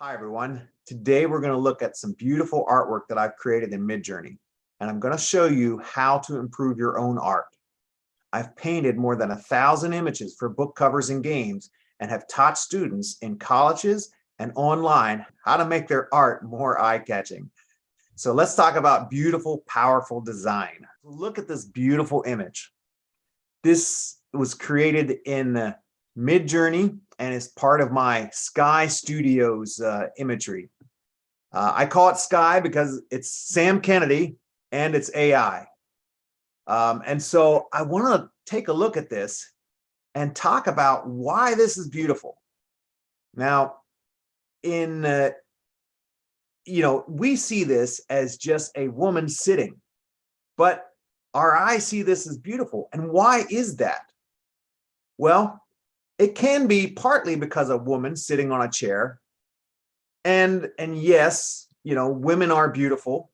Hi, everyone. Today, we're going to look at some beautiful artwork that I've created in Midjourney, and I'm going to show you how to improve your own art. I've painted more than 1,000 images for book covers and games and have taught students in colleges and online how to make their art more eye-catching. So let's talk about beautiful, powerful design. Look at this beautiful image. This was created in Midjourney and is part of my Sky Studios imagery. I call it Sky because it's Sam Kennedy and it's AI. And so I want to take a look at this and talk about why this is beautiful. Now, we see this as just a woman sitting, but our eyes see this as beautiful. And why is that? Well, it can be partly because a woman sitting on a chair. And yes, women are beautiful,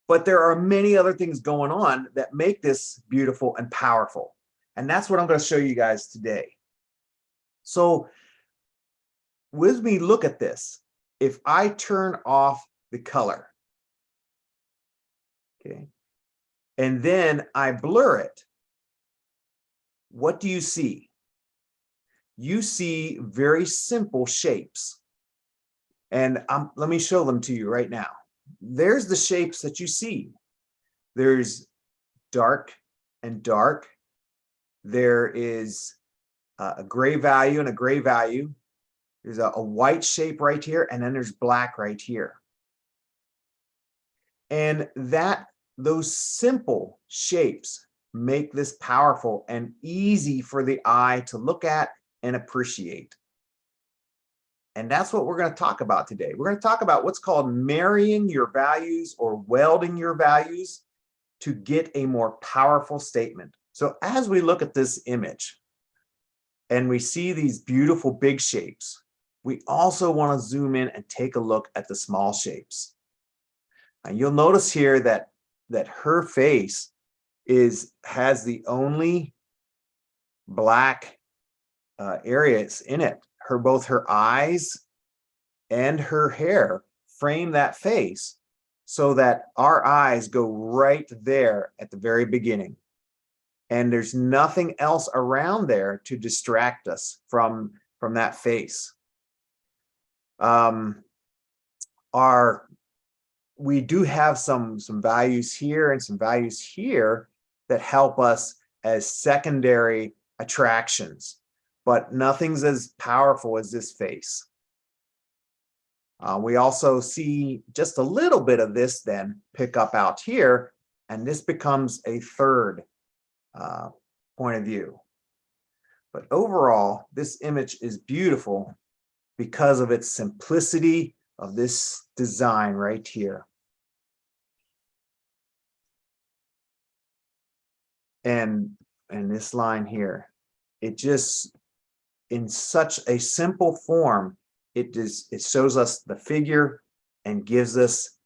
but there are many other things going on that make this beautiful and powerful. And that's what I'm going to show you guys today. So with me, look at this. If I turn off the color, okay, and then I blur it, what do you see? You see very simple shapes. And let me show them to you right now. There's the shapes that you see. There's dark and dark. There is a gray value and a gray value. There's a white shape right here, and then there's black right here. And those simple shapes make this powerful and easy for the eye to look at and appreciate. And that's what we're going to talk about today. We're going to talk about what's called marrying your values or welding your values to get a more powerful statement. So as we look at this image and we see these beautiful big shapes, we also want to zoom in and take a look at the small shapes. And you'll notice here that her face has the only black areas in it. Both her eyes and her hair frame that face so that our eyes go right there at the very beginning. And there's nothing else around there to distract us from that face. We do have some values here and some values here that help us as secondary attractions, but nothing's as powerful as this face. We also see just a little bit of this then pick up out here, and this becomes a third point of view. But overall, this image is beautiful because of its simplicity of this design right here. And this line here, it just, in such a simple form, it shows us the figure and gives us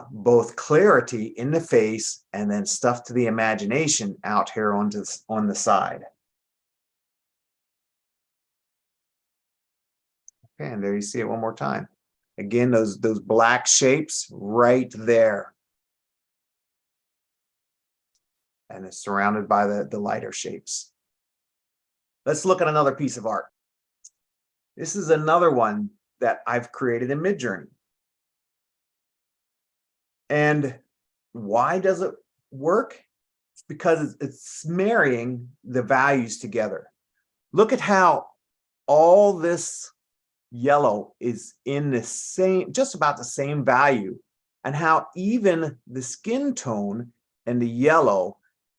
both clarity in the face and then stuff to the imagination out here on the side. Okay, and there you see it one more time. Again, those black shapes right there. And it's surrounded by the lighter shapes. Let's look at another piece of art. This is another one that I've created in Midjourney. And why does it work? It's because it's marrying the values together. Look at how all this yellow is in the same, just about the same value, and how even the skin tone and the yellow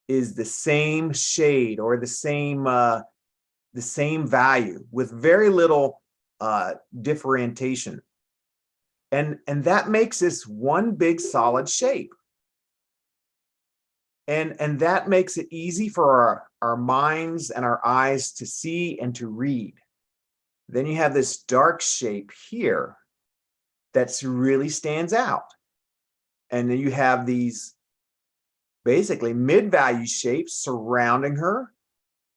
is the same shade or the same value with very little differentiation. And that makes this one big solid shape. And that makes it easy for our minds and our eyes to see and to read. Then you have this dark shape here that really stands out. And then you have these basically mid-value shapes surrounding her,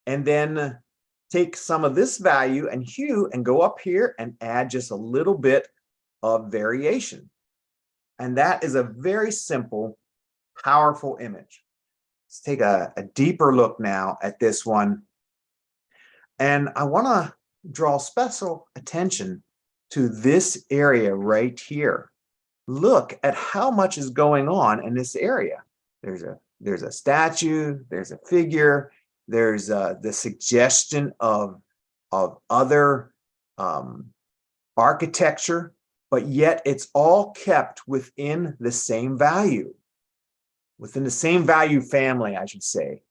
and then take some of this value and hue and go up here and add just a little bit of variation. And that is a very simple, powerful image. Let's take a deeper look now at this one. And I want to draw special attention to this area right here. Look at how much is going on in this area. There's a statue, there's a figure, there's the suggestion of other architecture, but yet it's all kept within the same value, within the same value family, I should say.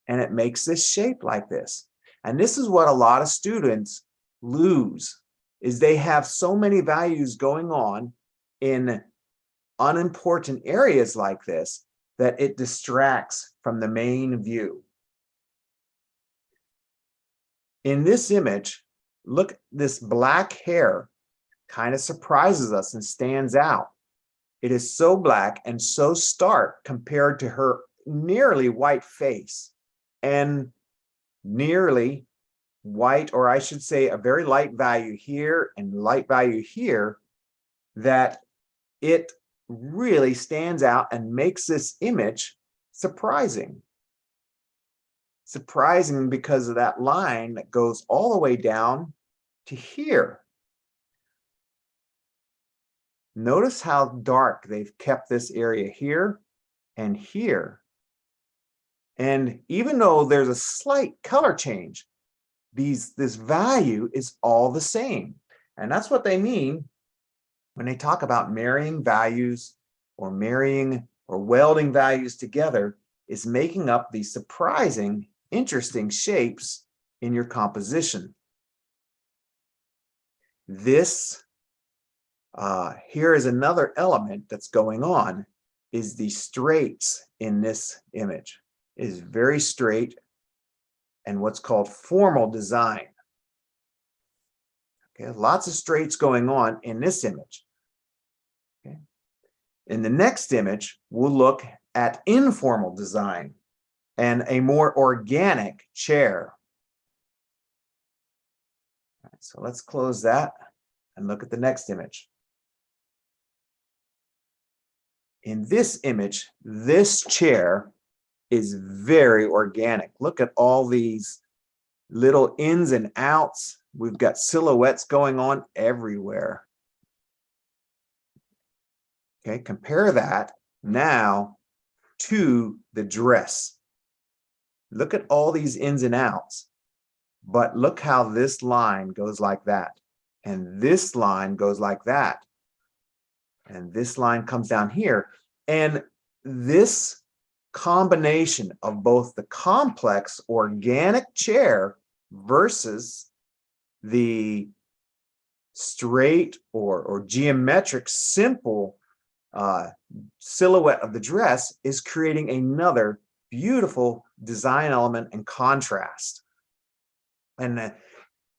And it makes this shape like this. And this is what a lot of students lose, is they have so many values going on in unimportant areas like this that it distracts from the main view. In this image, look, this black hair kind of surprises us and stands out. It is so black and so stark compared to her nearly white face and nearly white, or I should say a very light value here and light value here, that it really stands out and makes this image surprising. Surprising because of that line that goes all the way down to here. Notice how dark they've kept this area here and here. And even though there's a slight color change, this value is all the same. And that's what they mean when they talk about marrying values or marrying or welding values together, is making up these surprising, interesting shapes in your composition. This here is another element that's going on, is the straights in this image. It is very straight and what's called formal design. Okay, lots of straights going on in this image. Okay. In the next image, we'll look at informal design and a more organic chair. All right, so let's close that and look at the next image. In this image, this chair is very organic. Look at all these little ins and outs. We've got silhouettes going on everywhere. Okay, compare that now to the dress. Look at all these ins and outs, but look how this line goes like that, and this line goes like that, and this line comes down here. And this combination of both the complex organic chair versus the straight or geometric simple silhouette of the dress is creating another beautiful design element and contrast. And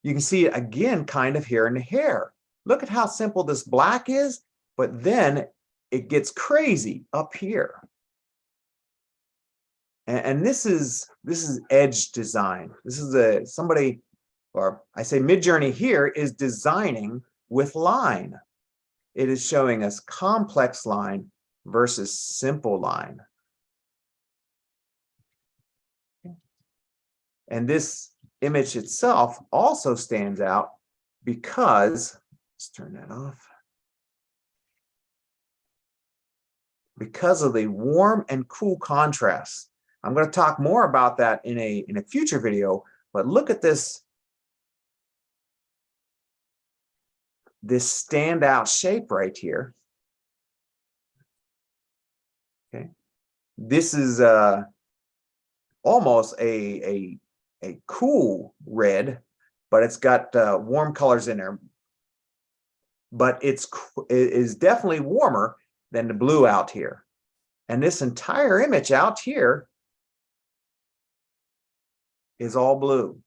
you can see it again kind of here in the hair. Look at how simple this black is, but then it gets crazy up here. And this is edge design. This is somebody, or I say Midjourney here is designing with line. It is showing us complex line versus simple line. And this image itself also stands out because, let's turn that off, because of the warm and cool contrast. I'm going to talk more about that in a future video, but look at this standout shape right here. Okay, this is almost a cool red, but it's got warm colors in there. But it is definitely warmer than the blue out here. And this entire image out here is all blue.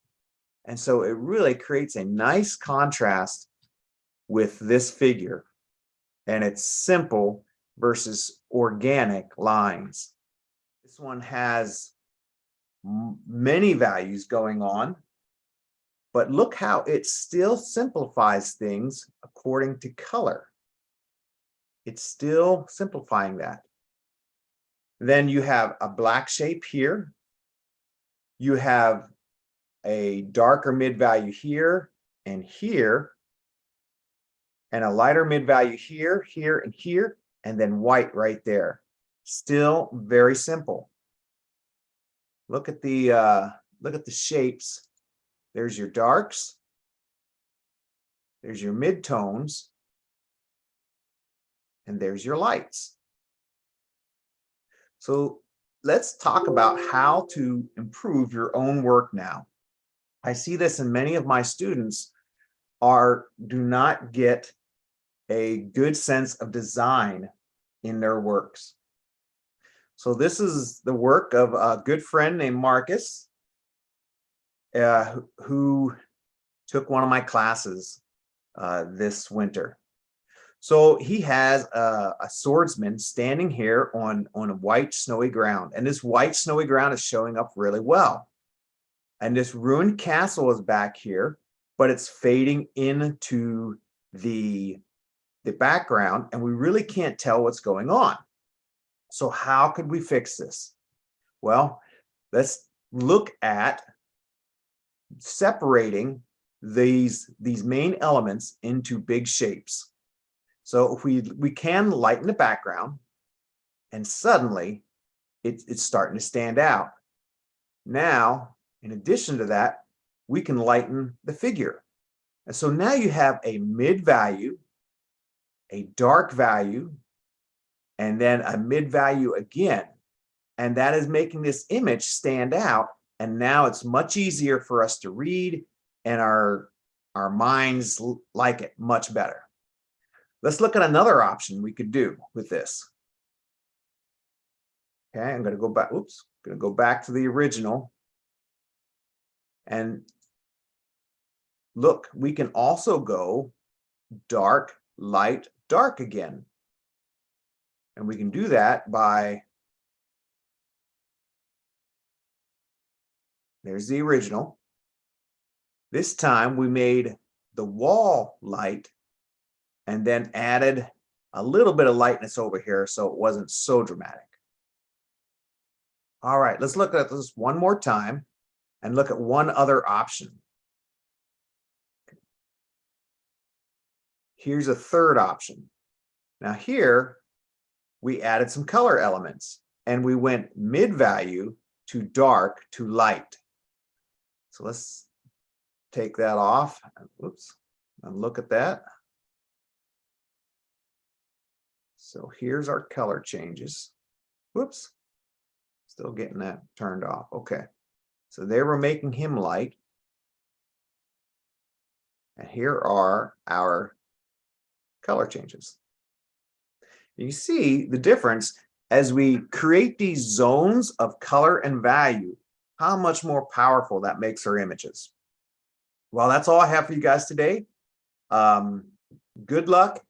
And so it really creates a nice contrast with this figure. And it's simple versus organic lines. This one has many values going on, but look how it still simplifies things according to color. It's still simplifying that. Then you have a black shape here. You have a darker mid value here and here, and a lighter mid value here, here, and here, and then white right there. Still very simple. Look at the shapes. There's your darks. There's your midtones. And there's your lights. So let's talk about how to improve your own work now. I see this in many of my students do not get a good sense of design in their works. So this is the work of a good friend named Marcus, who took one of my classes this winter. So he has a swordsman standing here on a white snowy ground, and this white snowy ground is showing up really well. And this ruined castle is back here, but it's fading into the background, and we really can't tell what's going on. So how could we fix this? Well, let's look at separating these main elements into big shapes. So if we can lighten the background, and suddenly it's starting to stand out. Now, in addition to that, we can lighten the figure. And so now you have a mid value, a dark value, and then a mid value again. And that is making this image stand out. And now it's much easier for us to read, and our minds like it much better. Let's look at another option we could do with this. Okay, I'm going to go back. Oops, going to go back to the original. And look, we can also go dark, light, dark again. And we can do that by, there's the original. This time we made the wall light and then added a little bit of lightness over here so it wasn't so dramatic. All right, let's look at this one more time and look at one other option. Here's a third option. Now here, we added some color elements, and we went mid value to dark to light. So let's take that off. Oops, and look at that. So here's our color changes. Whoops, still getting that turned off. Okay, so there we're making him light. And here are our color changes. You see the difference as we create these zones of color and value, how much more powerful that makes our images. Well, that's all I have for you guys today. Good luck,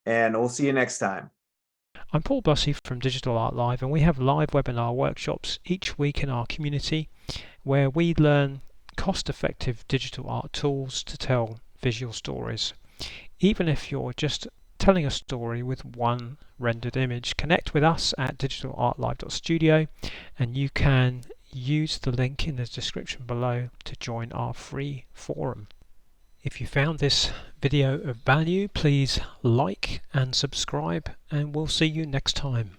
and we'll see you next time. I'm Paul Bussey from Digital Art Live, and we have live webinar workshops each week in our community where we learn cost-effective digital art tools to tell visual stories. Even if you're just telling a story with one rendered image, connect with us at digitalartlive.studio, and you can use the link in the description below to join our free forum. If you found this video of value, please like and subscribe, and we'll see you next time.